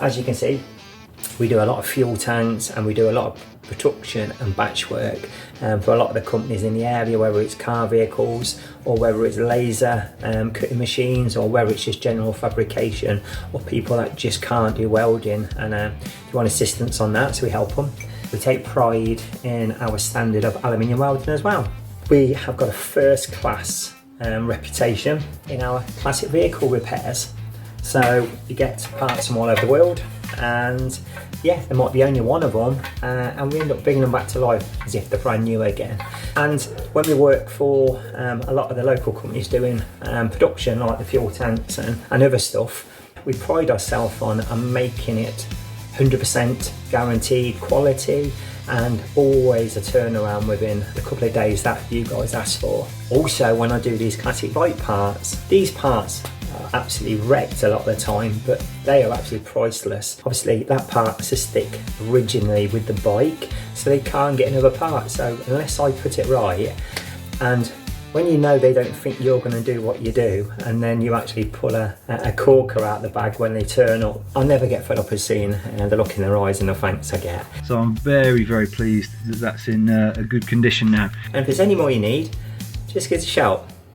As you can see, we do a lot of fuel tanks and we do a lot of production and batch work for a lot of the companies in the area, whether it's car vehicles or whether it's laser cutting machines or whether it's just general fabrication or people that just can't do welding and you want assistance on that, so we help them. We take pride in our standard of aluminium welding as well. We have got a first class reputation in our classic vehicle repairs. So you get parts from all over the world, and yeah, there might be only one of them, and we end up bringing them back to life as if they're brand new again. And when we work for a lot of the local companies doing production, like the fuel tanks and other stuff, we pride ourselves on making it 100% guaranteed quality and always a turnaround within a couple of days that you guys ask for. Also, when I do these classic bike parts, these parts are absolutely wrecked a lot of the time, but they are absolutely priceless. Obviously that part has to stick originally with the bike, so they can't get another part. So unless I put it right, and when you know they don't think you're going to do what you do, and then you actually pull a corker out the bag when they turn up, I'll never get fed up of seeing the look in their eyes and the thanks I get. So I'm very, very pleased that that's in a good condition now. And if there's any more you need, just give us a shout.